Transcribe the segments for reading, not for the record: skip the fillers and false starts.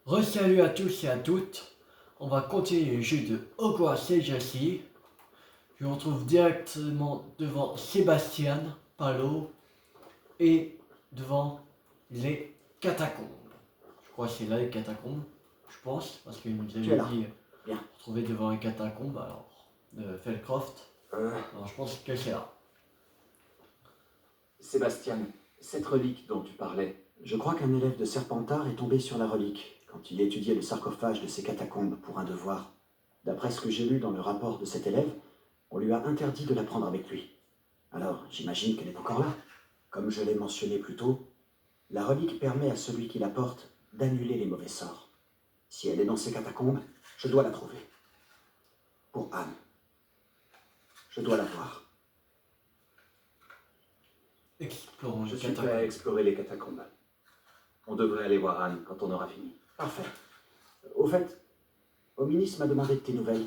Re-salut à tous et à toutes. On va continuer le jeu de Hogwarts Legacy. Je me retrouve directement devant Sébastien, Palo et devant les catacombes. Je crois que c'est là les catacombes, je pense, parce qu'il nous Tu es avait là. dit Bien. retrouver devant les catacombes alors de Felcroft. Alors je pense que c'est là. Sébastien, cette relique dont tu parlais, Je crois qu'un élève de Serpentard est tombé sur la relique quand il étudiait le sarcophage de ces catacombes pour un devoir. D'après ce que j'ai lu dans le rapport de cet élève, on lui a interdit de la prendre avec lui. Alors, j'imagine qu'elle est encore là. Comme je l'ai mentionné plus tôt, la relique permet à celui qui la porte d'annuler les mauvais sorts. Si elle est dans ces catacombes, je dois la trouver. Pour Anne. Je dois la voir. Explorons je les suis prêt à catacombes. explorer les catacombes. On devrait aller voir Anne quand on aura fini. Parfait. Au fait, Hominis m'a demandé de tes nouvelles.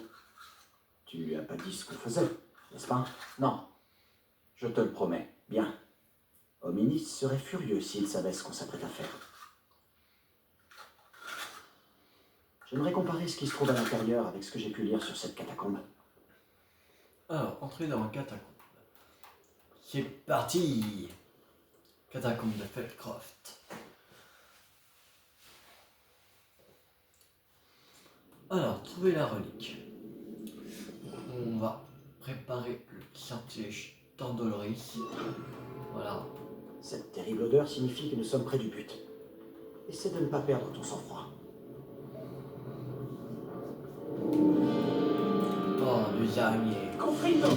Tu lui as pas dit ce qu'on faisait, n'est-ce pas? Non, je te le promets. Bien. Hominis serait furieux s'il savait ce qu'on s'apprête à faire. J'aimerais comparer ce qui se trouve à l'intérieur avec ce que j'ai pu lire sur cette catacombe. Alors, entrer dans les catacombes. C'est parti. Catacombes de Felcroft. Alors, trouver la relique. On va préparer le sortilège d'Andoloris. Voilà. Cette terrible odeur signifie que nous sommes près du but. Essaie de ne pas perdre ton sang-froid. Oh, les araignées. Comprendo.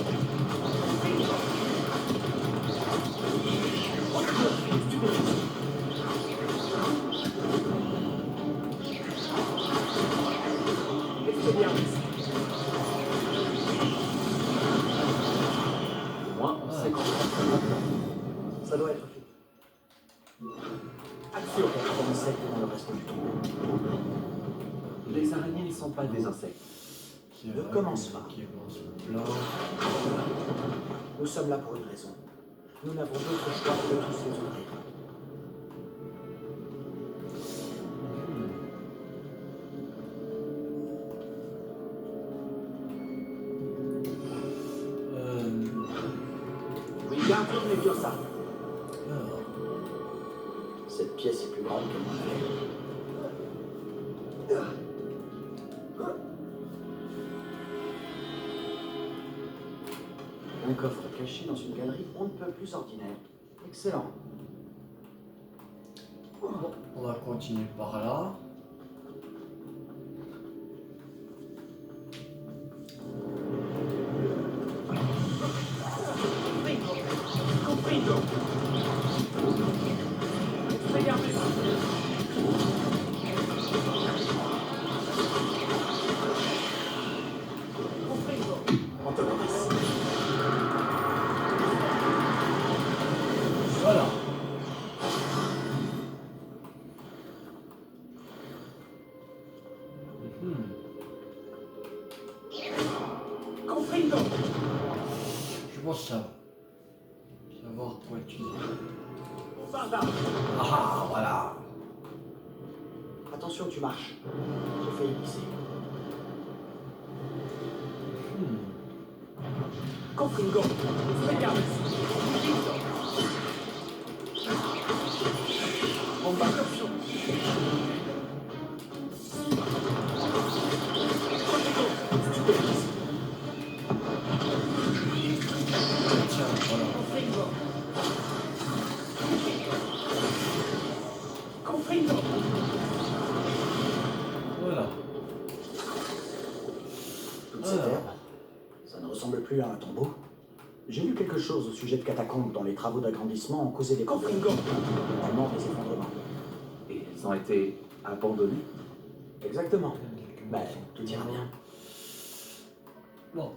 Au moins, on sait qu'on Ça doit être fait. Action contre insectes dans le reste du tombeau. Les araignées ne sont pas des insectes. C'est Ne vrai commence que pas. les équipements sont blancs. Nous sommes là pour une raison. Nous n'avons d'autre choix que de tous les ouvrir. Wingardium Leviosa. Alors, Cette pièce est plus grande que mon rêve. Un coffre caché dans une galerie on ne peut plus ordinaire. Excellent. bon, on va continuer par là. Comprendo. Antonoris. Voilà. Comprendo. Je pense ça. Savoir quoi utiliser. Barbare. Ah, voilà. Attention, tu marches. J'ai failli glisser. Comprendo. Tiens, voilà. Voilà. Toute cette herbe, ça ne ressemble plus à un tombeau. J'ai lu quelque chose au sujet de catacombes dont les travaux d'agrandissement ont causé des problèmes, notamment des effondrements. Et elles ont été abandonnées. Exactement. Ben, tout ira bien. Bon,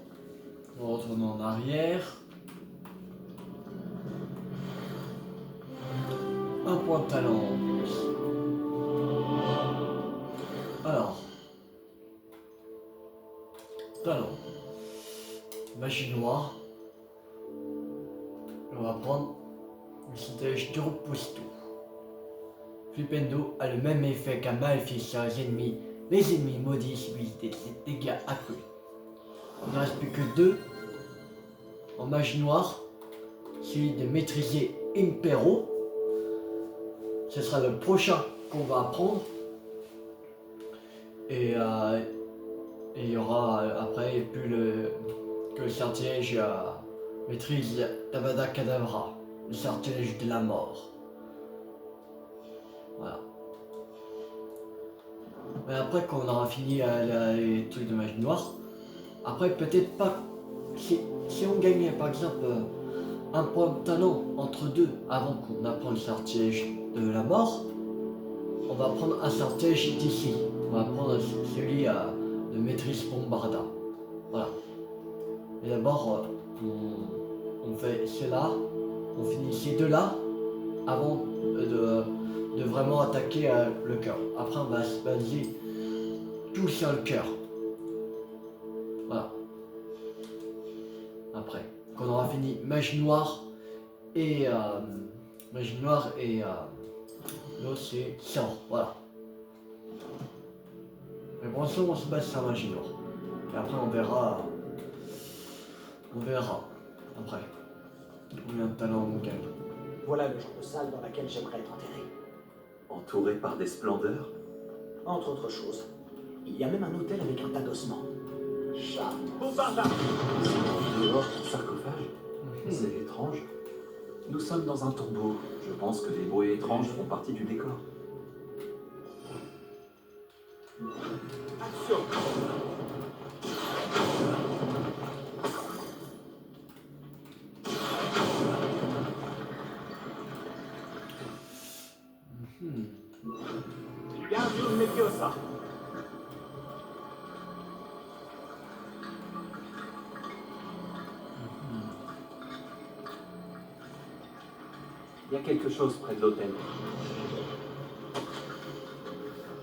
on retourne en arrière. Un point de talent en plus. Alors, talent. Magie noire. On va prendre le sortilège de repousse tout. Flipendo a le même effet qu'un maléfice sur les ennemis. Les ennemis maudits subissent des dégâts accrus. Il ne reste plus que 2 en magie noire. Celui de maîtriser Impero. Ce sera le prochain qu'on va apprendre. Et il y aura après plus que le sortilège maîtrise d'Avada Kedavra, le sortilège de la mort. Voilà. Mais après qu'on aura fini les trucs de magie noire, après peut-être pas, si on gagnait par exemple un point de talent entre deux avant qu'on apprenne le sortilège de la mort, on va prendre un sortilège d'ici. On va prendre celui de maîtrise Bombarda. Voilà. Et d'abord, on fait cela, on finit ces deux-là avant de vraiment attaquer le cœur. Après, on va se baser tout sur le cœur. Voilà. Après, quand on aura fini magie noire et l'autre c'est sang. Voilà. Mais pour l'instant, on se base sur magie noire. Et après, on verra. Après. Combien de talents on gagne. Voilà le genre de salle dans laquelle j'aimerais être enterré. Entouré par des splendeurs. Entre autres choses, il y a même un hôtel avec un tas d'ossements. Chat, Bombarda! Dehors du sarcophage. C'est étrange. Nous sommes dans un tombeau. Je pense que des bruits étranges font partie du décor. Action! Gardium Leviosa! Il y a quelque chose près de l'hôtel.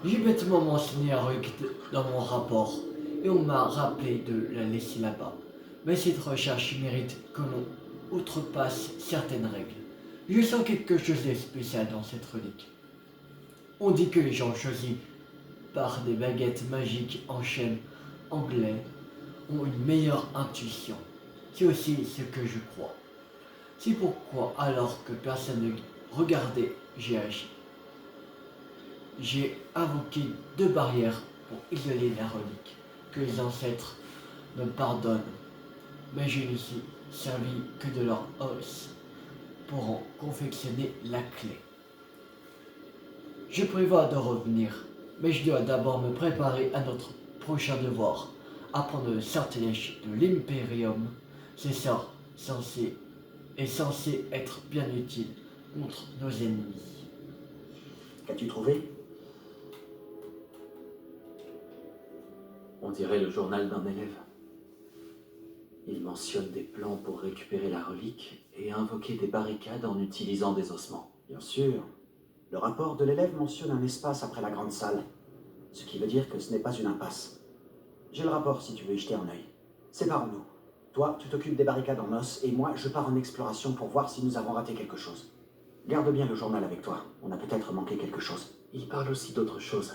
J'ai bêtement mentionné un rug dans mon rapport et on m'a rappelé de la laisser là-bas. Mais cette recherche mérite que l'on outrepasse certaines règles. Je sens quelque chose de spécial dans cette relique. On dit que les gens choisis par des baguettes magiques en chêne anglais ont une meilleure intuition. C'est aussi ce que je crois. C'est pourquoi, alors que personne ne regardait, j'ai agi. J'ai invoqué 2 barrières pour isoler la relique, que les ancêtres me pardonnent, mais je ne suis servi que de leur os pour en confectionner la clé. Je prévois de revenir, mais je dois d'abord me préparer à notre prochain devoir, apprendre le sortilège de l'Imperium. Ce sort est censé être bien utile contre nos ennemis. Qu'as-tu trouvé? On dirait le journal d'un élève. Il mentionne des plans pour récupérer la relique et invoquer des barricades en utilisant des ossements. Bien sûr. Le rapport de l'élève mentionne un espace après la grande salle, ce qui veut dire que ce n'est pas une impasse. J'ai le rapport si tu veux y jeter un œil. Séparons-nous. Toi, tu t'occupes des barricades en os, et moi, je pars en exploration pour voir si nous avons raté quelque chose. Garde bien le journal avec toi, on a peut-être manqué quelque chose. Il parle aussi d'autre chose.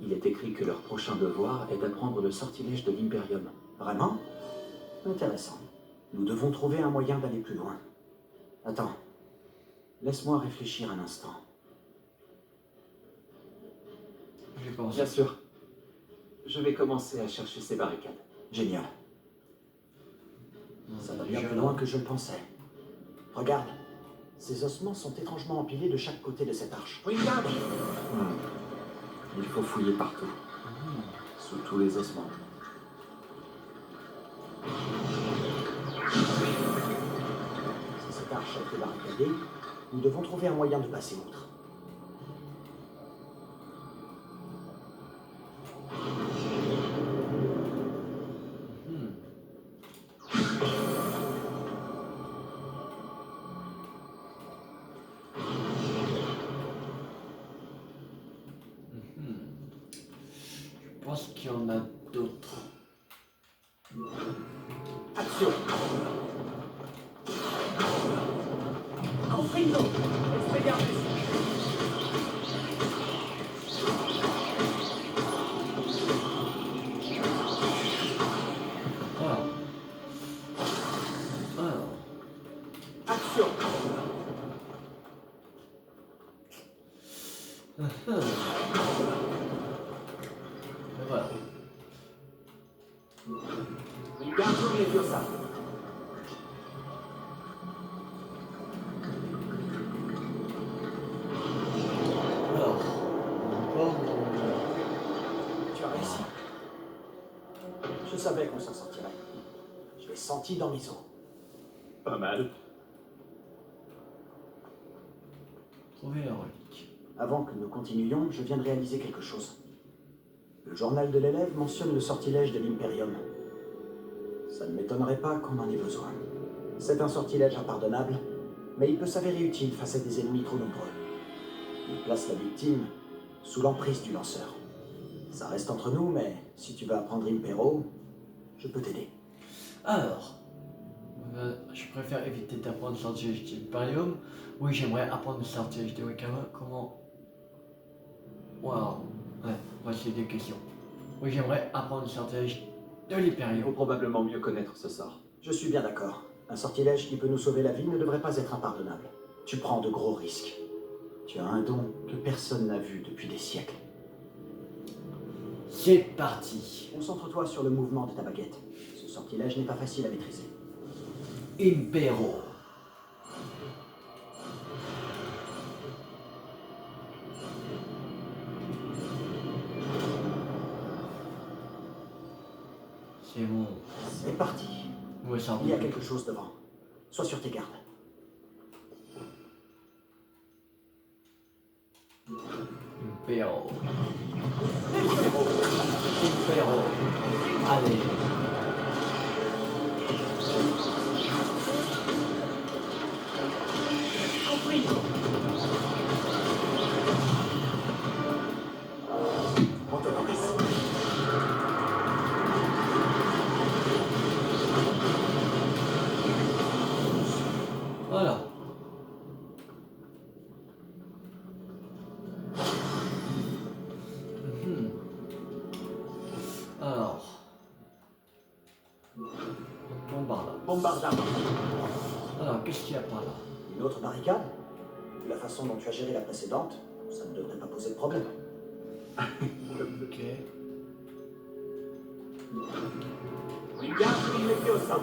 Il est écrit que leur prochain devoir est d'apprendre le sortilège de l'Imperium. Vraiment? Intéressant. Nous devons trouver un moyen d'aller plus loin. Attends. Laisse-moi réfléchir un instant. J'ai pensé. Bien sûr. Je vais commencer à chercher ces barricades. Génial. Ça va bien plus loin que je le pensais. Regarde. Ces ossements sont étrangement empilés de chaque côté de cette arche. Regarde! Il faut fouiller partout. Sous tous les ossements. Si cette arche a été barricadée, nous devons trouver un moyen de passer outre. Je pense qu'il y en a d'autres. Action! Confringo! Expelliarmus! Et voilà. Wingardium Leviosa. Alors, encore. Tu as réussi. Je savais qu'on s'en sortirait. Je l'ai senti dans mes os. Pas mal. Trouver la relique. Avant que nous continuions, je viens de réaliser quelque chose. Le journal de l'élève mentionne le sortilège de l'Imperium. Ça ne m'étonnerait pas qu'on en ait besoin. C'est un sortilège impardonnable, mais il peut s'avérer utile face à des ennemis trop nombreux. Il place la victime sous l'emprise du lanceur. Ça reste entre nous, mais si tu veux apprendre Impero, je peux t'aider. Alors, je préfère éviter d'apprendre le sortilège d'Imperium. Oui, j'aimerais apprendre le sortilège de Wakama. Comment. Waouh. Ouais, voici des questions. Oui, j'aimerais apprendre le sortilège de Il faut l'Imperium. probablement mieux connaître ce sort. Je suis bien d'accord. Un sortilège qui peut nous sauver la vie ne devrait pas être impardonnable. Tu prends de gros risques. Tu as un don que personne n'a vu depuis des siècles. C'est parti. Concentre-toi sur le mouvement de ta baguette. Ce sortilège n'est pas facile à maîtriser. Impero. C'est bon. C'est parti. Ouais, ça Il y a quelque chose devant. Sois sur tes gardes. Impero. Impero. Allez. Antonoris. Voilà. Mhm. Alors. Bombarda. Bombarda. Alors, qu'est-ce qu'il y a par là? Une autre barricade? Vu la façon dont tu as géré la précédente, ça ne devrait pas poser de problème. Ok. Wingardium Leviosa.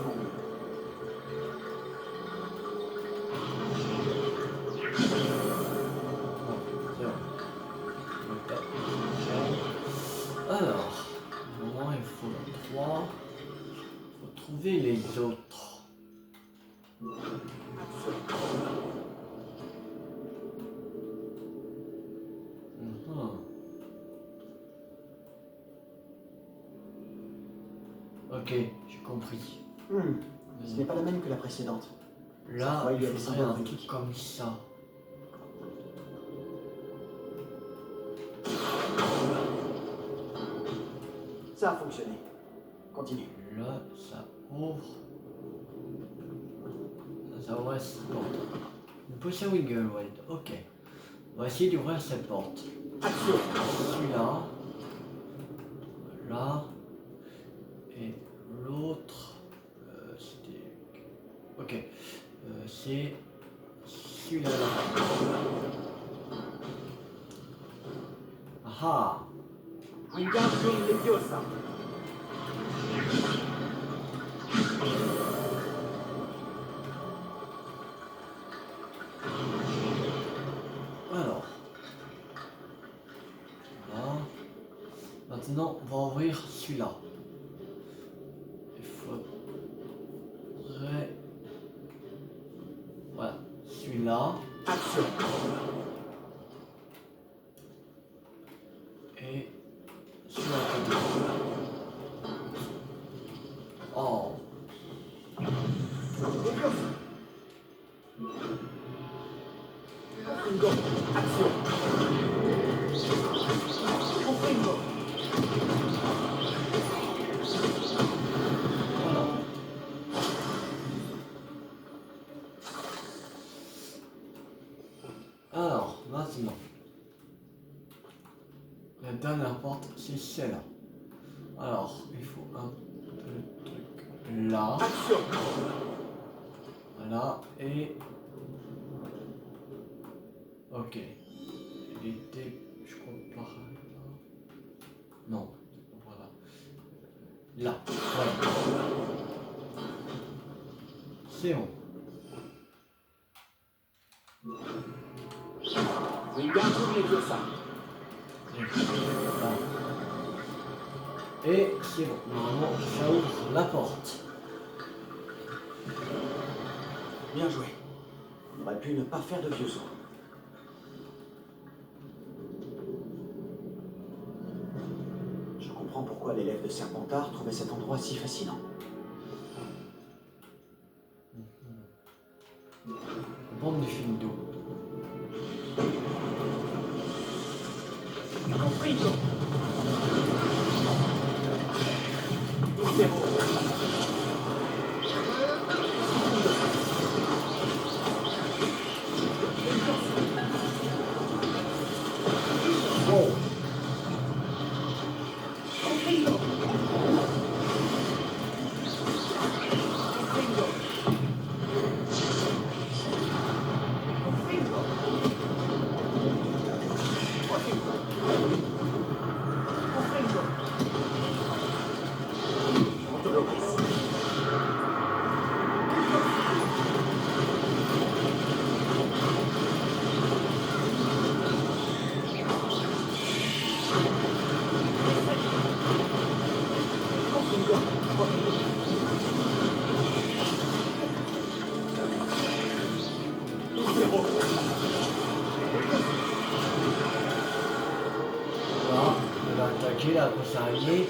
Alors, normalement il faut le 3. Il faut trouver les autres. Mhm. Ok, j'ai compris. Ce n'est pas la même que la précédente. Là, Ouais, il il y a des faudrait symboles un truc runiques. comme ça. Ça a fonctionné. Continue. Là, ça ouvre. Ça ouvre cette porte. Une potion Wigglewald, ok. On va essayer d'ouvrir cette porte. Action. Celui-là. Voilà. Et l'autre. C'était. Ok. C'est celui-là. Ah. Wingardium Leviosa. Alors. Voilà. Maintenant, on va ouvrir celui-là. Il faudrait. Voilà. Celui-là. Action. Et celui-là. Oh. Leviosa. Confringo. Action. Confringo. Voilà. Alors, maintenant. La dernière porte, c'est celle-là. Alors, il faut un truc là. Action. Voilà. Et. Ok. Et il était, je crois, par là. Non, voilà. Là, voilà. C'est bon. Regarde tous les deux ça. Voilà. Et c'est bon. Normalement, ça ouvre la porte. Bien joué. On aurait pu ne pas faire de vieux os. Je comprends pourquoi l'élève de Serpentard trouvait cet endroit si fascinant. Bande de film d'eau. Compris. Zéro. Oh. Là, on va attaquer la grosse araignée.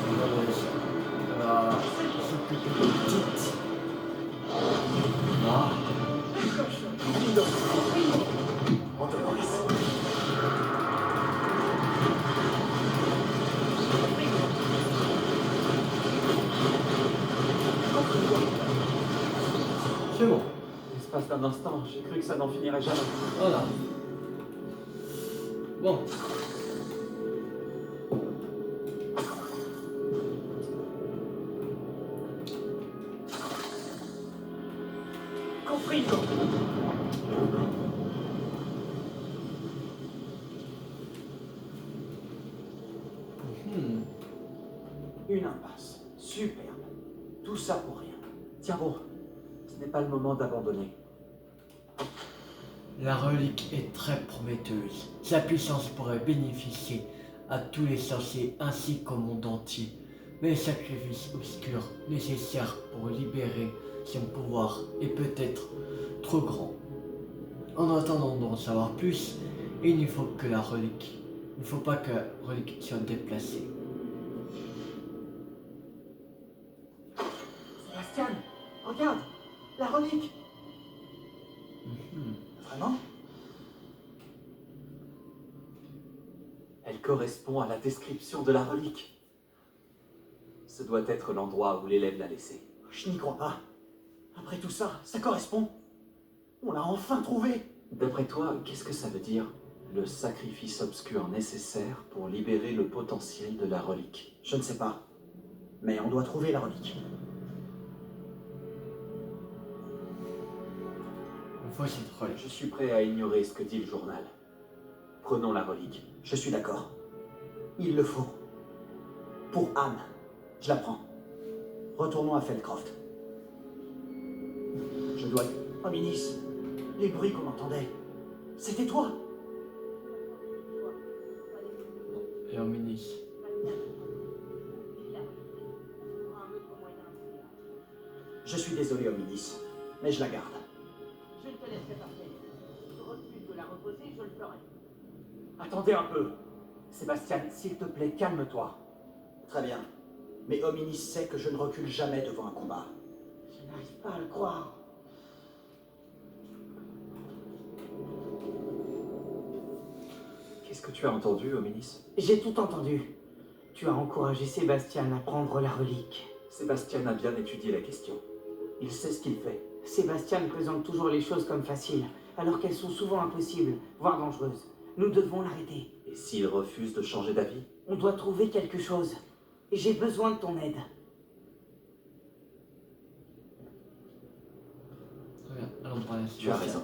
On va s'occuper de petite. Là. C'est bon. L'espace d'un instant, j'ai cru que ça n'en finirait jamais. Voilà. Bon. Compris. Hmm. Une impasse. Superbe. Tout ça pour rien. Tiens bon, ce n'est pas le moment d'abandonner. La relique est très prometteuse. Sa puissance pourrait bénéficier à tous les sorciers ainsi qu'au monde entier. Mais le sacrifice obscur nécessaire pour libérer son pouvoir est peut-être trop grand. En attendant d'en savoir plus, il ne faut que la relique. Il ne faut pas que la relique soit déplacée. Sébastien, regarde. La relique. Mhm. Vraiment? Elle correspond à la description de la relique. Ce doit être l'endroit où l'élève l'a laissée. Je n'y crois pas. Après tout ça, ça correspond. On l'a enfin trouvé. D'après toi, qu'est-ce que ça veut dire? Le sacrifice obscur nécessaire pour libérer le potentiel de la relique. Je ne sais pas. Mais on doit trouver la relique. Il faut cette relique. Je suis prêt à ignorer ce que dit le journal. Prenons la relique. Je suis d'accord. Il le faut. Pour Anne. Je la prends. Retournons à Feldcroft. Je dois... Oh, Minis. Les bruits qu'on entendait. C'était toi. Et en ministre. Je suis désolé, Hominis, mais je la garde. Je ne te laisserai pas faire. Si tu refuses de la reposer, je le ferai. Attendez un peu. Sébastien, s'il te plaît, calme-toi. Très bien. Mais Hominis sait que je ne recule jamais devant un combat. Je n'arrive pas à le croire. Qu'est-ce que tu as entendu, Hominis? J'ai tout entendu. Tu as encouragé Sébastien à prendre la relique. Sébastien a bien étudié la question. Il sait ce qu'il fait. Sébastien présente toujours les choses comme faciles, alors qu'elles sont souvent impossibles, voire dangereuses. Nous devons l'arrêter. Et s'il refuse de changer d'avis? On doit trouver quelque chose. Et j'ai besoin de ton aide. Très bien, allons parler à Tu as Sébastien. raison.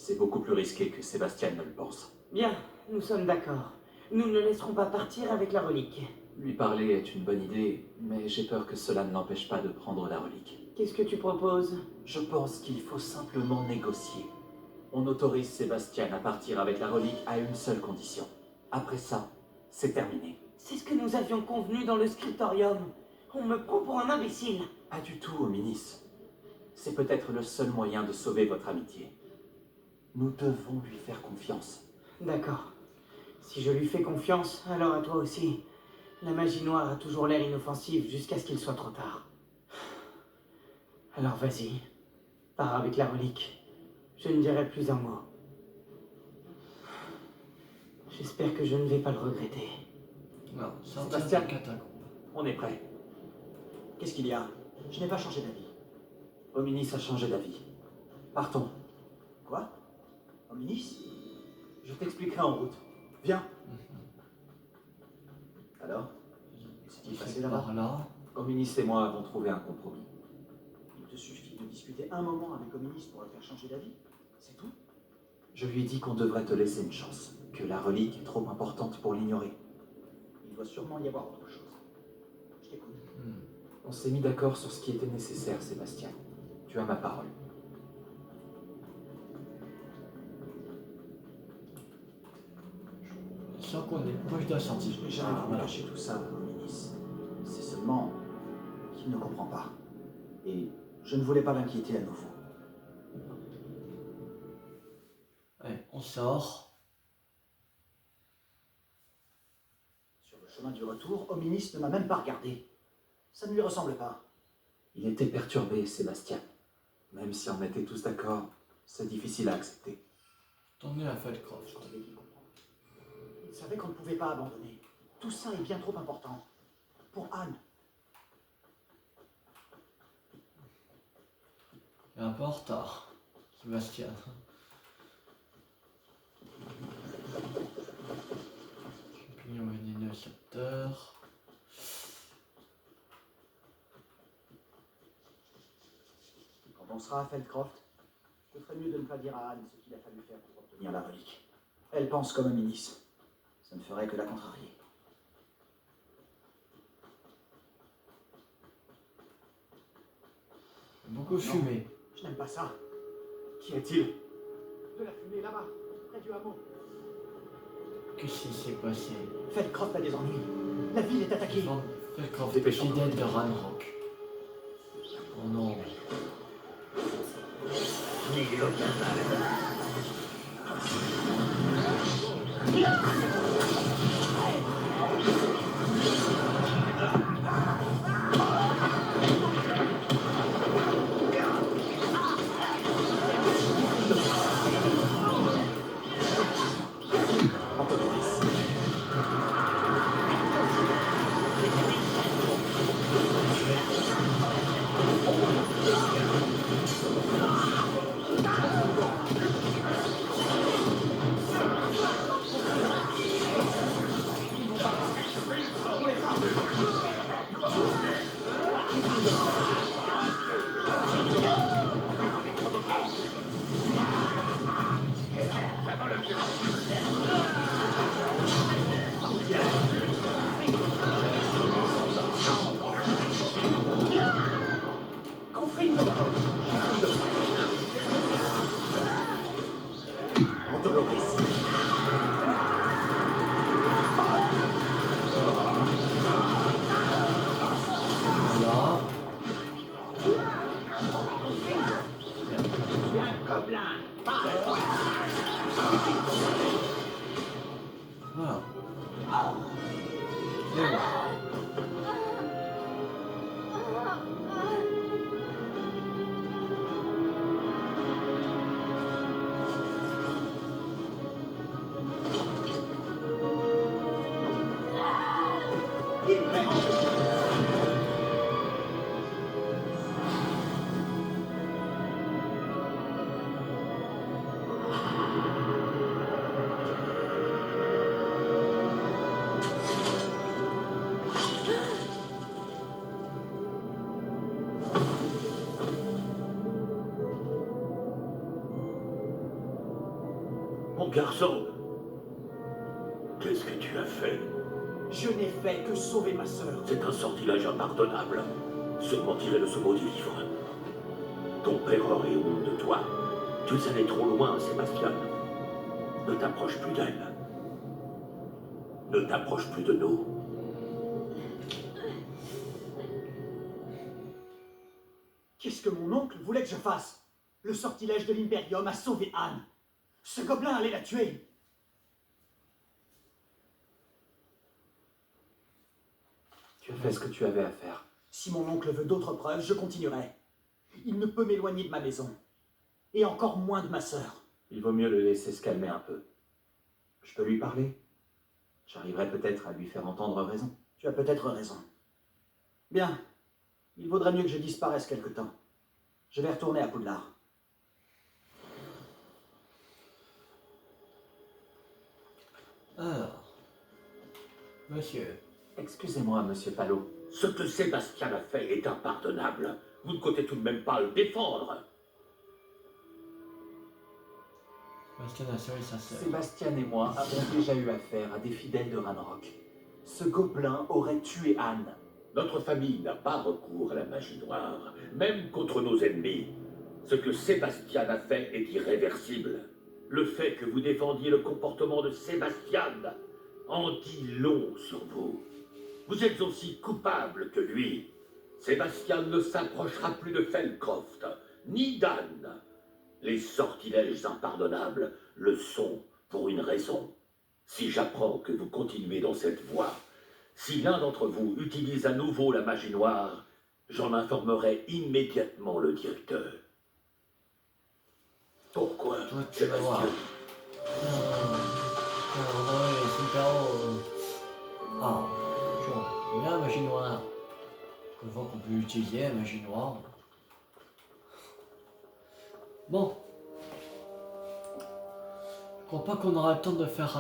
C'est beaucoup plus risqué que Sébastien ne le pense. Bien, nous sommes d'accord. Nous ne le laisserons pas partir avec la relique. Lui parler est une bonne idée, mais j'ai peur que cela ne l'empêche pas de prendre la relique. Qu'est-ce que tu proposes? Je pense qu'il faut simplement négocier. On autorise Sébastien à partir avec la relique à une seule condition. Après ça, c'est terminé. C'est ce que nous avions convenu dans le scriptorium. On me prend pour un imbécile. Pas du tout, Hominis. C'est peut-être le seul moyen de sauver votre amitié. Nous devons lui faire confiance. D'accord. Si je lui fais confiance, alors à toi aussi. La magie noire a toujours l'air inoffensive jusqu'à ce qu'il soit trop tard. Alors vas-y, pars avec la relique. Je ne dirai plus un mot. J'espère que je ne vais pas le regretter. Non, sortir Sébastien. des catacombes. On est prêt. Qu'est-ce qu'il y a? Je n'ai pas changé d'avis. Hominis a changé d'avis. Partons. Quoi? Hominis? Je t'expliquerai en route. Viens. Alors? Il Passé fait là-bas. par là. Hominis et moi avons trouvé un compromis. Il te suffit de discuter un moment avec Hominis pour le faire changer d'avis? C'est tout? Je lui ai dit qu'on devrait te laisser une chance, que la relique est trop importante pour l'ignorer. Il doit sûrement y avoir autre chose. Je t'écoute. On s'est mis d'accord sur ce qui était nécessaire, Sébastien. Tu as ma parole. Je sens qu'on est proche de la sortie. Je n'ai jamais voulu voilà. cacher tout ça à Hominis. C'est seulement qu'il ne comprend pas. Et je ne voulais pas l'inquiéter à nouveau. Ouais, on sort. Sur le chemin du retour, Hominis ne m'a même pas regardé. Ça ne lui ressemble pas. Il était perturbé, Sébastien. Même si on était tous d'accord, c'est difficile à accepter. Tournez à Feldcroft. Je voulais qu'il comprenne. Il savait qu'on ne pouvait pas abandonner. Tout ça est bien trop important. Pour Anne. Il est un peu en retard, Sébastien. Champignon vénéneux sauteur. Quand on sera à Feldcroft, je ferai mieux de ne pas dire à Anne ce qu'il a fallu faire pour obtenir la relique. Elle pense comme Hominis. Ça ne ferait que la contrarier. Beaucoup fumé. Je n'aime pas ça. Qu'y a-t-il? De la fumée là-bas, près du hameau. Qu'est-ce qui s'est passé? Feldcroft a des ennuis. La ville est attaquée. Feldcroft, Dépêchons-nous. fidèle de Ranrock. Oh non. Voilà. Voilà. Et voilà. Mon garçon, qu'est-ce que tu as fait? Je n'ai fait que sauver ma sœur. C'est un sortilège impardonnable, sûrement tiré de ce maudit livre. Ton père aurait honte de toi. Tu es allé trop loin, Sébastien. Ne t'approche plus d'elle. Ne t'approche plus de nous. Qu'est-ce que mon oncle voulait que je fasse? Le sortilège de l'Imperium a sauvé Anne. Ce gobelin allait la tuer. Tu as fait ce que tu avais à faire. Si mon oncle veut d'autres preuves, je continuerai. Il ne peut m'éloigner de ma maison. Et encore moins de ma sœur. Il vaut mieux le laisser se calmer un peu. Je peux lui parler? J'arriverai peut-être à lui faire entendre raison. Tu as peut-être raison. Bien. Il vaudrait mieux que je disparaisse quelque temps. Je vais retourner à Poudlard. Alors, monsieur, Excusez-moi, monsieur Palot. Ce que Sébastien a fait est impardonnable. Vous ne comptez tout de même pas le défendre. Bastien a sauvé sa sœur. Sébastien et moi avons déjà eu affaire à des fidèles de Ranrock. Ce gobelin aurait tué Anne. Notre famille n'a pas recours à la magie noire, même contre nos ennemis. Ce que Sébastien a fait est irréversible. Le fait que vous défendiez le comportement de Sébastien en dit long sur vous. Vous êtes aussi coupable que lui. Sébastien ne s'approchera plus de Felcroft, ni d'Anne. Les sortilèges impardonnables le sont pour une raison. Si j'apprends que vous continuez dans cette voie, si l'un d'entre vous utilise à nouveau la magie noire, j'en informerai immédiatement le directeur. Pourquoi, Toi, tu vas voir. Sébastien? C'est super. Ah, bien la magie noire. On voit qu'on peut utiliser la magie noire. Bon. Je crois pas qu'on aura le temps de faire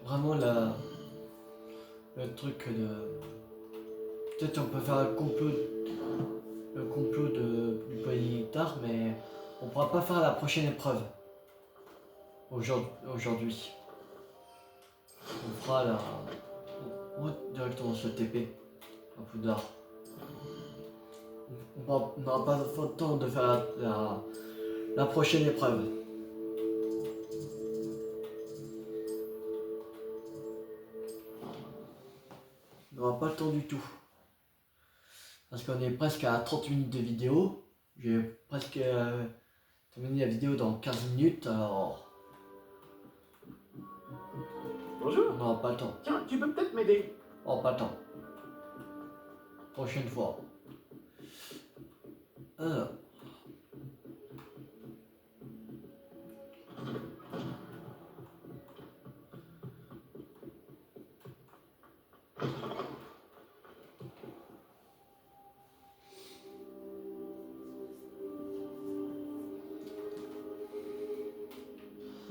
vraiment le truc de. Peut-être on peut faire le complot du Polynectar, mais on pourra pas faire la prochaine épreuve aujourd'hui. On fera la route directement sur TP à Poudlard. On n'aura pas le temps de faire la prochaine épreuve. On n'aura pas le temps du tout. Parce qu'on est presque à 30 minutes de vidéo. J'ai presque terminé la vidéo dans 15 minutes, alors Bonjour. on n'aura pas le temps. Tiens, tu peux peut-être m'aider. Oh, pas le temps. Prochaine fois. Alors.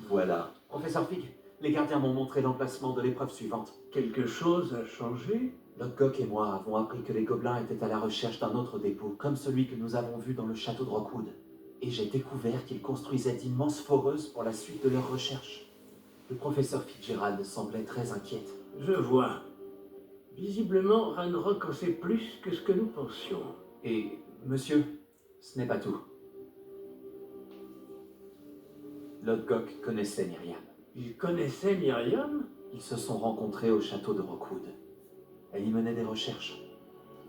Voilà. Professeur Fig, les gardiens m'ont montré l'emplacement de l'épreuve suivante. Quelque chose a changé? Lodgok et moi avons appris que les gobelins étaient à la recherche d'un autre dépôt, comme celui que nous avons vu dans le château de Rockwood. Et j'ai découvert qu'ils construisaient d'immenses foreuses pour la suite de leurs recherches. Le professeur Fitzgerald semblait très inquiète. Je vois. Visiblement, Ranrock en sait plus que ce que nous pensions. Et, monsieur, ce n'est pas tout. Lodgok connaissait Myriam. Il connaissait Myriam? Ils se sont rencontrés au château de Rockwood. Elle y menait des recherches.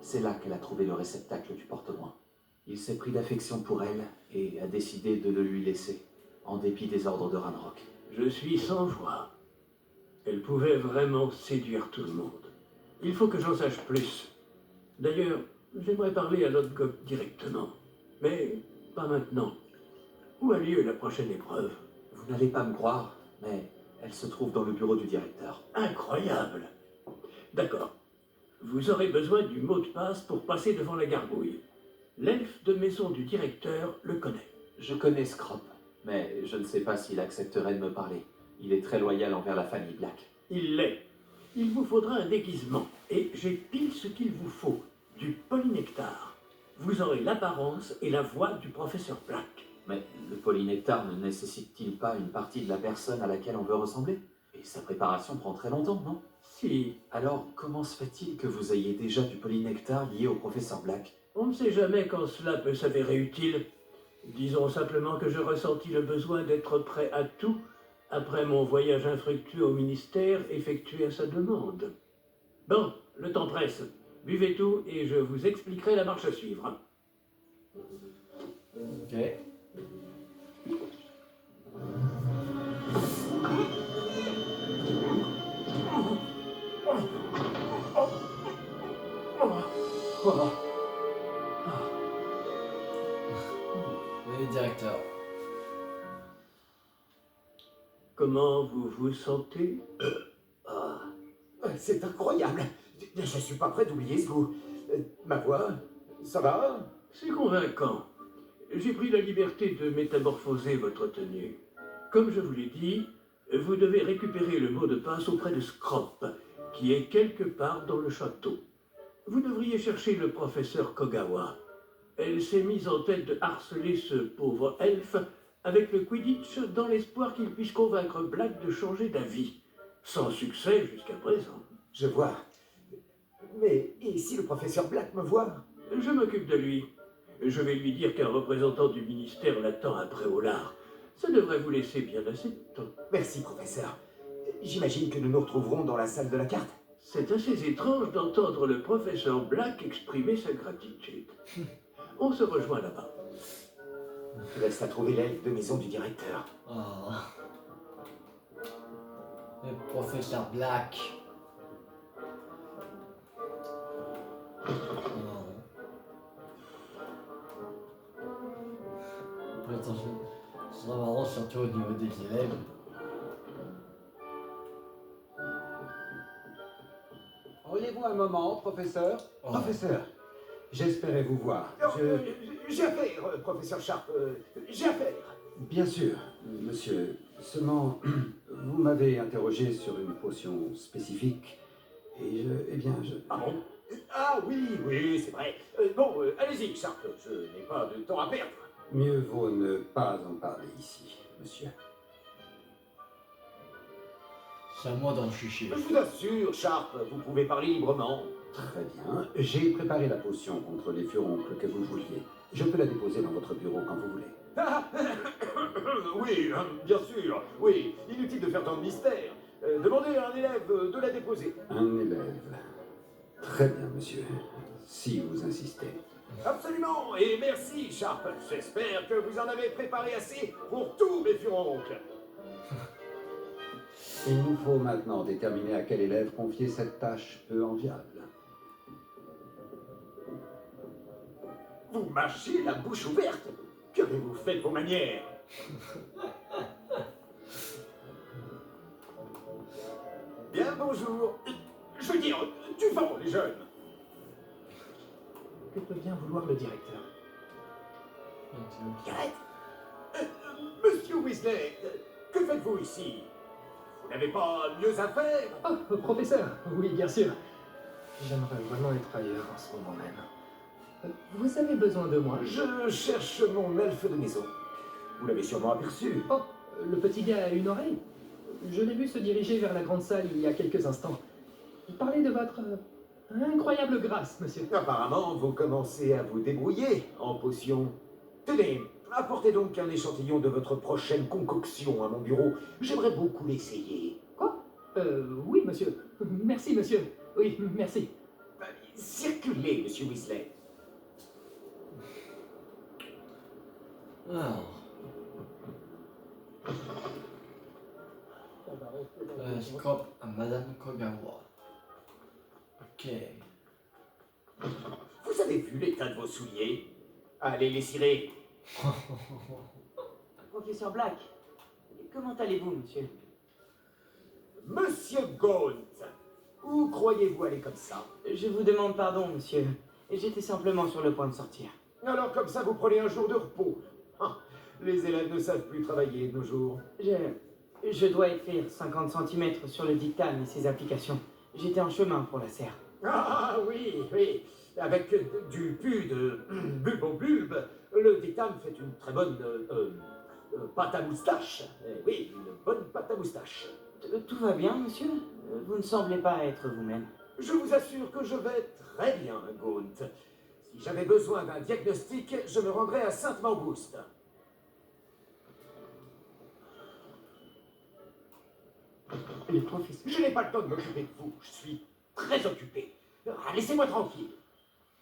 C'est là qu'elle a trouvé le réceptacle du porte-loin. Il s'est pris d'affection pour elle et a décidé de le lui laisser, en dépit des ordres de Ranrock. Je suis sans voix. Elle pouvait vraiment séduire tout le monde. Il faut que j'en sache plus. D'ailleurs, j'aimerais parler à Lodgok directement. Mais pas maintenant. Où a lieu la prochaine épreuve? Vous n'allez pas me croire, mais elle se trouve dans le bureau du directeur. Incroyable. D'accord. Vous aurez besoin du mot de passe pour passer devant la gargouille. L'elfe de maison du directeur le connaît. Je connais Scrop, mais je ne sais pas s'il accepterait de me parler. Il est très loyal envers la famille Black. Il l'est. Il vous faudra un déguisement. Et j'ai pile ce qu'il vous faut. Du polynectar. Vous aurez l'apparence et la voix du professeur Black. Mais le polynectar ne nécessite-t-il pas une partie de la personne à laquelle on veut ressembler? Et sa préparation prend très longtemps, non? Si, Alors, comment se fait-il que vous ayez déjà du polynectar lié au professeur Black? on ne sait jamais quand cela peut s'avérer utile. Disons simplement que je ressentis le besoin d'être prêt à tout après mon voyage infructueux au ministère effectué à sa demande. Bon, le temps presse. Buvez tout et je vous expliquerai la marche à suivre. Ok. Le directeur. Comment vous vous sentez? Ah, c'est incroyable. Je suis pas prêt d'oublier ce goût. Ma voix, ça va? C'est convaincant. J'ai pris la liberté de métamorphoser votre tenue. Comme je vous l'ai dit, vous devez récupérer le mot de passe auprès de Scrop, qui est quelque part dans le château. Vous devriez chercher le professeur Kogawa. Elle s'est mise en tête de harceler ce pauvre elfe avec le Quidditch dans l'espoir qu'il puisse convaincre Black de changer d'avis. Sans succès jusqu'à présent. Je vois. Mais et si le professeur Black me voit? Je m'occupe de lui. Je vais lui dire qu'un représentant du ministère l'attend à Préolard. Ça devrait vous laisser bien assez de temps. Merci, professeur. J'imagine que nous nous retrouverons dans la salle de la carte. C'est assez étrange d'entendre le professeur Black exprimer sa gratitude. On se rejoint là-bas. Reste à trouver l'elfe de maison du directeur. Oh. Le professeur Black. Oh. Attention, ce sera marrant surtout au niveau des élèves. Auriez-vous un moment, professeur? Oh. Professeur, j'espérais vous voir. J'ai affaire, professeur Sharp. J'ai affaire. Bien sûr, monsieur. Seulement, vous m'avez interrogé sur une potion spécifique. Et je... Ah bon? Ah oui, c'est vrai. Bon, allez-y, Sharp. Je n'ai pas de temps à perdre. Mieux vaut ne pas en parler ici, monsieur. C'est à moi d'en chucher. Je vous assure, Sharp, vous pouvez parler librement. Très bien. J'ai préparé la potion contre les furoncles que vous vouliez. Je peux la déposer dans votre bureau quand vous voulez. Oui, bien sûr. Oui, inutile de faire tant de mystère. Demandez à un élève de la déposer. Un élève. Très bien, monsieur. Si vous insistez. Absolument, et merci, Sharp. J'espère que vous en avez préparé assez pour tous mes furoncles. Il nous faut maintenant déterminer à quel élève confier cette tâche peu enviable. Vous mâchez la bouche ouverte. Qu'avez-vous fait de vos manières? Bien, bonjour. Je veux dire, tu vends les jeunes. Que peut bien vouloir le directeur? Garrett Monsieur Weasley, que faites-vous ici? Vous n'avez pas mieux à faire? Oh, professeur, oui, bien sûr. J'aimerais vraiment être ailleurs en ce moment même. Vous avez besoin de moi? Je cherche mon elfe de maison. Vous l'avez sûrement aperçu. Oh, le petit gars a une oreille. Je l'ai vu se diriger vers la grande salle il y a quelques instants. Il parlait de votre incroyable grâce, monsieur. Apparemment, vous commencez à vous débrouiller en potion. Tenez, apportez donc un échantillon de votre prochaine concoction à mon bureau. J'aimerais beaucoup l'essayer. Quoi? Oui, monsieur. Merci, monsieur. Oui, merci. Circulez, monsieur Weasley. Alors. Scrop à Madame Kogawa. Ok. Vous avez vu l'état de vos souliers? Allez les cirer. Professeur Black, comment allez-vous, monsieur? Monsieur Gaunt, où croyez-vous aller comme ça? Je vous demande pardon, monsieur. J'étais simplement sur le point de sortir. Alors comme ça, vous prenez un jour de repos. Ah, les élèves ne savent plus travailler de nos jours. Je dois écrire 50 cm sur le dictame et ses applications. J'étais en chemin pour la serre. Ah oui, avec du pu de bulbe au bulbe, Le dictame fait une très bonne pâte à moustache. Oui, une bonne pâte à moustache. Tout va bien, monsieur? Vous ne semblez pas être vous-même. Je vous assure que je vais très bien, Gaunt. Si j'avais besoin d'un diagnostic, je me rendrais à Sainte-Mangouste. Le professeur. Je n'ai pas le temps de m'occuper de vous. Je suis très occupé. Laissez-moi tranquille.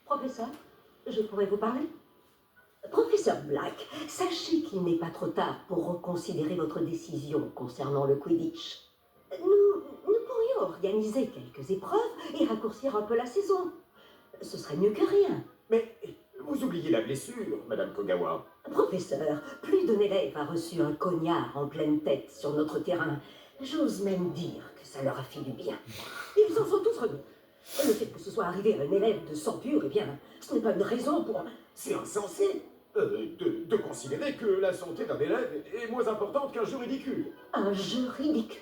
Professeur, je pourrais vous parler? Professeur Black, sachez qu'il n'est pas trop tard pour reconsidérer votre décision concernant le Quidditch. Nous pourrions organiser quelques épreuves et raccourcir un peu la saison. Ce serait mieux que rien. Mais vous oubliez la blessure, Madame Kogawa. Professeur, plus d'un élève a reçu un cognard en pleine tête sur notre terrain. J'ose même dire que ça leur a fait du bien. Ils en sont tous remis. Le fait que ce soit arrivé à un élève de sang pur, eh bien, ce n'est pas une raison pour... C'est insensé de considérer que la santé d'un élève est moins importante qu'un jeu ridicule. Un jeu ridicule.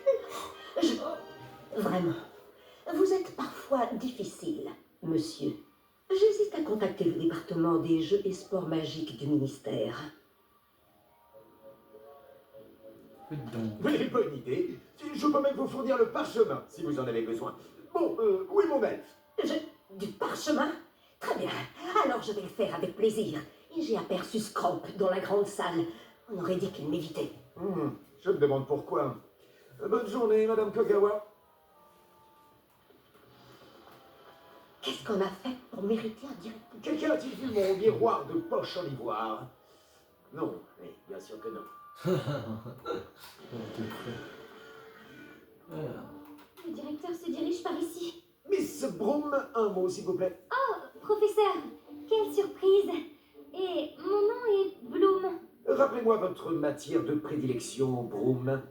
Vraiment, vous êtes parfois difficile, monsieur. J'hésite à contacter le département des jeux et sports magiques du ministère. Mais bonne idée. Je peux même vous fournir le parchemin, si vous en avez besoin. Bon, où est mon elfe? Du parchemin? Très bien, alors je vais le faire avec plaisir. Et j'ai aperçu Scrop dans la grande salle. On aurait dit qu'il m'évitait. Je me demande pourquoi. Bonne journée, Madame Kogawa. Qu'est-ce qu'on a fait pour mériter un directeur? Quelqu'un a-t-il vu mon miroir de poche en ivoire? Non, oui, bien sûr que non. Le directeur se dirige par ici. Miss Broom, un mot s'il vous plaît. Oh, professeur, quelle surprise! Et mon nom est Bloom. Rappelez-moi votre matière de prédilection, Broom.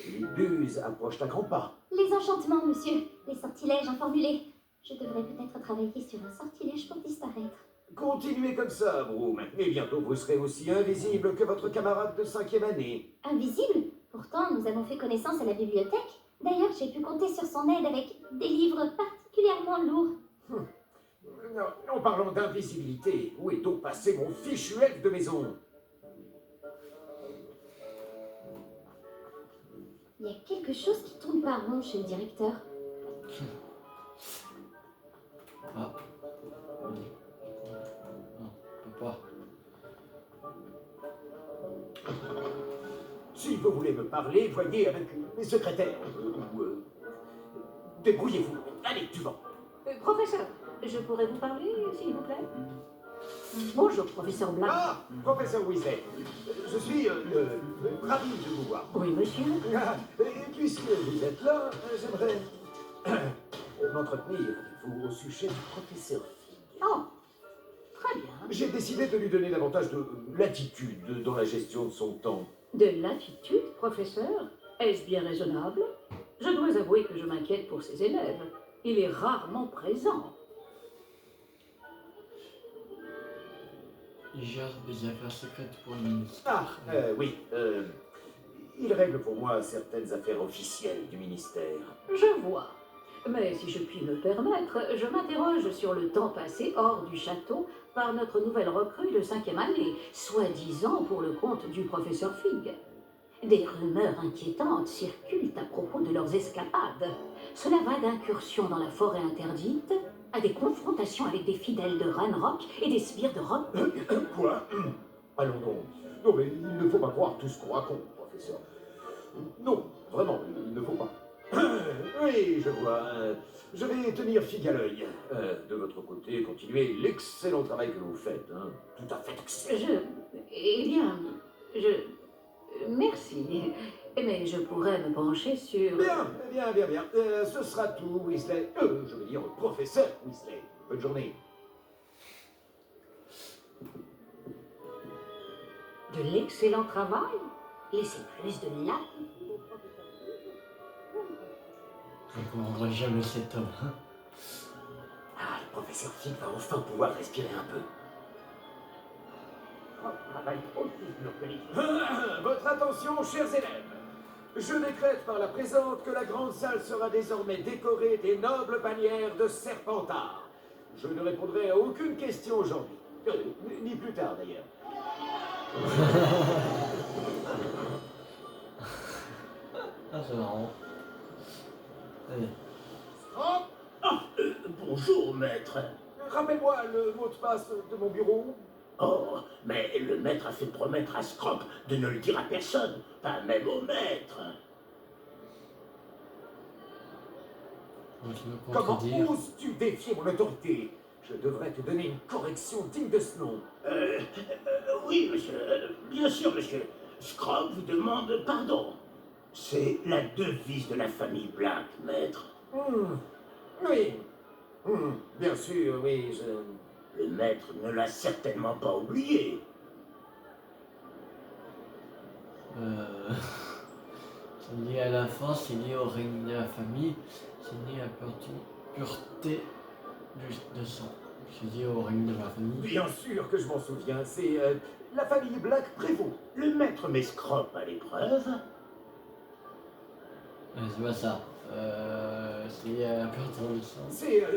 Les buses approchent à grands pas. Les enchantements, monsieur. Les sortilèges informulés. Je devrais peut-être travailler sur un sortilège pour disparaître. Continuez comme ça, Broom. Et bientôt vous serez aussi invisible que votre camarade de 5e année. Invisible? Pourtant, nous avons fait connaissance à la bibliothèque. D'ailleurs, j'ai pu compter sur son aide avec des livres particulièrement lourds. En parlant d'invisibilité, où est donc passé mon fichu elfe de maison? Il y a quelque chose qui tourne pas rond chez le directeur. Ah. Papa. Si vous voulez me parler, voyez avec mes secrétaires. Débrouillez-vous. Allez, tu vas. Professeur, je pourrais vous parler, s'il vous plaît? Bonjour, professeur Black. Ah, professeur Weasley. Je suis ravi de vous voir. Oui, monsieur. Et puisque vous êtes là, j'aimerais m'entretenir avec vous au sujet du professeur Fig. Oh, très bien. J'ai décidé de lui donner davantage de latitude dans la gestion de son temps. De l'attitude, professeur? Est-ce bien raisonnable? Je dois avouer que je m'inquiète pour ses élèves. Il est rarement présent. Il gère des affaires secrètes pour le ministre. Ah, oui. Il règle pour moi certaines affaires officielles du ministère. Je vois. Mais si je puis me permettre, je m'interroge sur le temps passé hors du château par notre nouvelle recrue de 5e année, soi-disant pour le compte du professeur Fig. Des rumeurs inquiétantes circulent à propos de leurs escapades. Cela va d'incursions dans la forêt interdite à des confrontations avec des fidèles de Ranrock et des sbires de Rock. Quoi? Allons donc. Non, mais il ne faut pas croire tout ce qu'on raconte, professeur. Non, vraiment, il ne faut pas. Oui, je vois. Je vais tenir Fig à l'œil. De votre côté, continuez l'excellent travail que vous faites. Hein. Tout à fait excellent. Eh bien, merci. Mais je pourrais me pencher sur... Bien. Ce sera tout, Weasley. Je veux dire, professeur Weasley. Bonne journée. De l'excellent travail? Laissez plus de là. Je ne comprendrai jamais cet homme. Hein. Ah, le professeur Fig va enfin pouvoir respirer un peu. Votre attention, chers élèves. Je décrète par la présente que la grande salle sera désormais décorée des nobles bannières de Serpentard. Je ne répondrai à aucune question aujourd'hui. Ni plus tard d'ailleurs. Ah, c'est marrant. Allez. Bonjour, maître. Rappelle-moi le mot de passe de mon bureau. Oh, mais le maître a fait promettre à Scrop de ne le dire à personne, pas même au maître. Donc, je me Comment contredire. oses-tu défier mon autorité? Je devrais te donner une correction digne de ce nom. Oui, monsieur. Bien sûr, monsieur. Scrop vous demande pardon. C'est la devise de la famille Black, maître. Oui. Bien sûr, oui, Le maître ne l'a certainement pas oublié. C'est lié à la fin, c'est lié au règne de la famille, c'est lié à la pureté de sang. C'est lié au règne de la famille. Bien sûr que je m'en souviens, c'est la famille Black prévaut. Le maître met Scrop à l'épreuve. C'est pas ça. C'est lié à la pureté de sang. C'est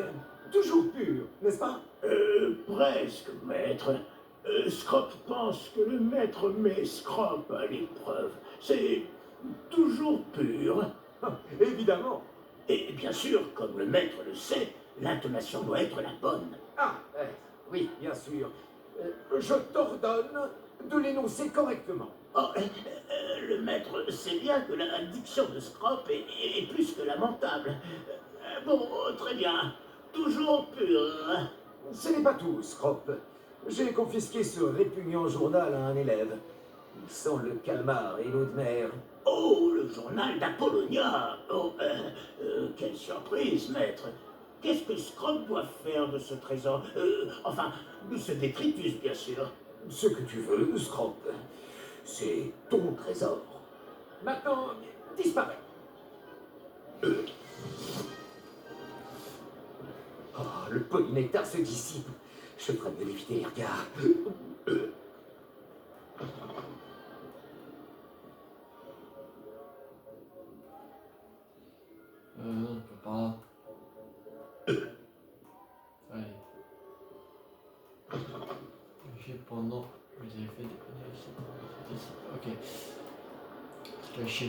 toujours pur, n'est-ce pas? Presque, maître. Scrop pense que le maître met Scrop à l'épreuve. C'est toujours pur. Évidemment. Et bien sûr, comme le maître le sait, l'intonation doit être la bonne. Ah, oui, bien sûr. Je t'ordonne de l'énoncer correctement. Oh, le maître sait bien que la diction de Scrop est plus que lamentable. Bon, très bien. Toujours pur. Ce n'est pas tout, Scrop. J'ai confisqué ce répugnant journal à un élève. Il sent le calmar et l'eau de mer. Oh, le journal d'Apollonia. Oh, quelle surprise, maître. Qu'est-ce que Scrop doit faire de ce trésor? Enfin, de ce détritus, bien sûr. Ce que tu veux, Scrop. C'est ton trésor. Maintenant, disparaît. Oh, le polynectar se dissipe. Je ferais mieux d'éviter les regards. On peut pas. Allez. J'ai pendant. Vous avez fait des. Ok. C'est caché.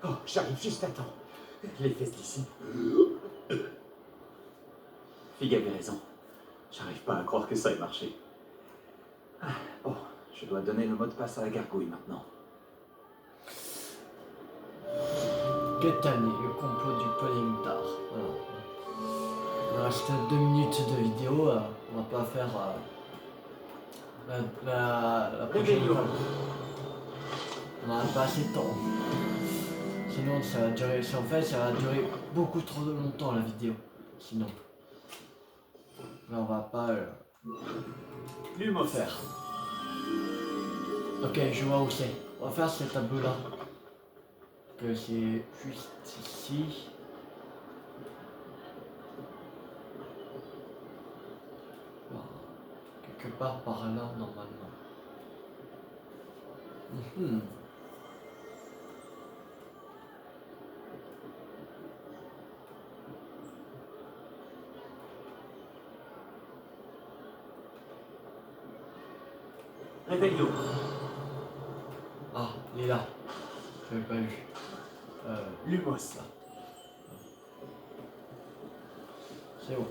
Oh, j'arrive juste à temps. Les fesses d'ici. Fig avait raison. J'arrive pas à croire que ça ait marché. Bon, je dois donner le mot de passe à la gargouille maintenant. Ketani, le complot du polynectar. Voilà. Il reste 2 minutes de vidéo. On va pas faire la prochaine fois. On n'a pas assez de temps. Sinon, ça va durer. En fait, ça va durer beaucoup trop longtemps la vidéo. Sinon. Là, on va pas faire. Ok, je vois où c'est. On va faire ce tableau là. Que c'est juste ici. Voilà. Quelque part par là normalement. Réveille-nous. Ah, il est là. Je l'avais pas vu. Lumos, là. C'est bon.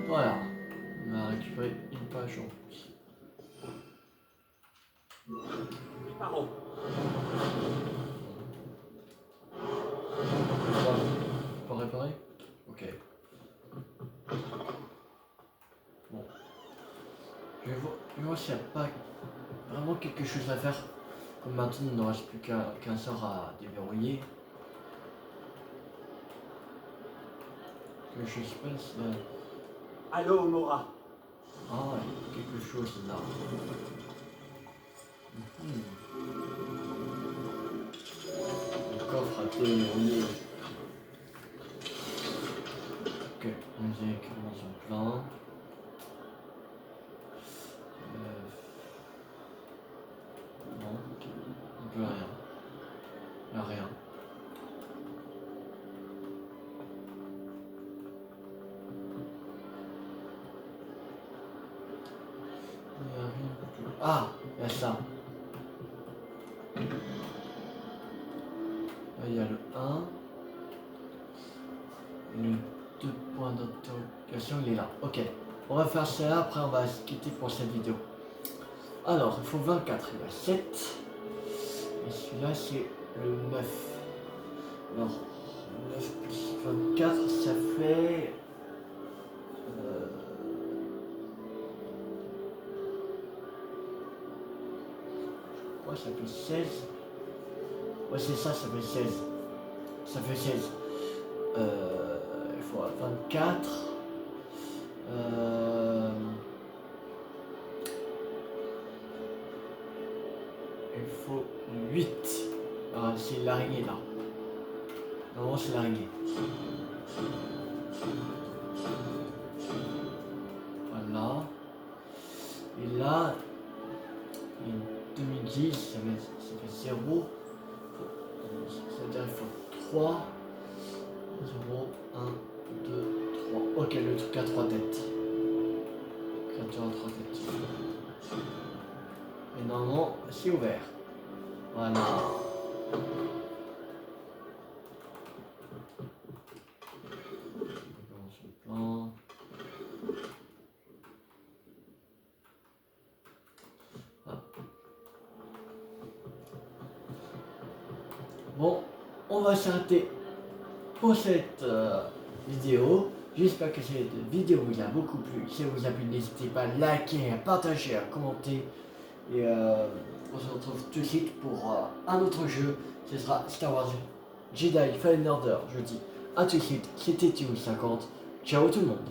Voilà. On a récupéré une page en plus. Pardon. Pas réparer? Ok. Bon. Je vais voir s'il n'y a pas vraiment quelque chose à faire. Comme maintenant, il ne reste plus qu'un sort à déverrouiller. Que je sais pas si... Allô, Mora. Ah, il y a quelque chose là. Le coffre a été verrouillé. Musique dans son plan. Non, on peut rien. Il n'y a rien. Il n'y a rien du tout. Ah, il y a ça. Là, il y a le 1. Le 2 points d'interrogation, il est là. Ok. On va faire ça, après on va se quitter pour cette vidéo. Alors, il faut 24, il y a 7. Et celui-là, c'est le 9. Alors, 9 plus 24, ça fait... Ouais, ça fait 16. Ouais, c'est ça, ça fait 16. Ça fait 16. Il faut 24. Il faut 8. Ah, c'est l'araignée là. Non, c'est l'araignée. Voilà. Et là, 2010, ça fait 0. Ça veut dire qu'il faut 3. 0, 1, 2, 3. Ok, le truc à 3 têtes. Créature à 3 têtes. Et normalement, c'est ouvert. Voilà. Dans ce plan. Ah. Bon, on va s'arrêter pour cette vidéo. J'espère que cette vidéo vous a beaucoup plu. Si elle vous a plu, n'hésitez pas à liker, à partager, à commenter. Et on se retrouve tout de suite pour un autre jeu. Ce sera Star Wars Jedi Fallen Order. Je dis à tout de suite. C'était Théo50. Ciao tout le monde.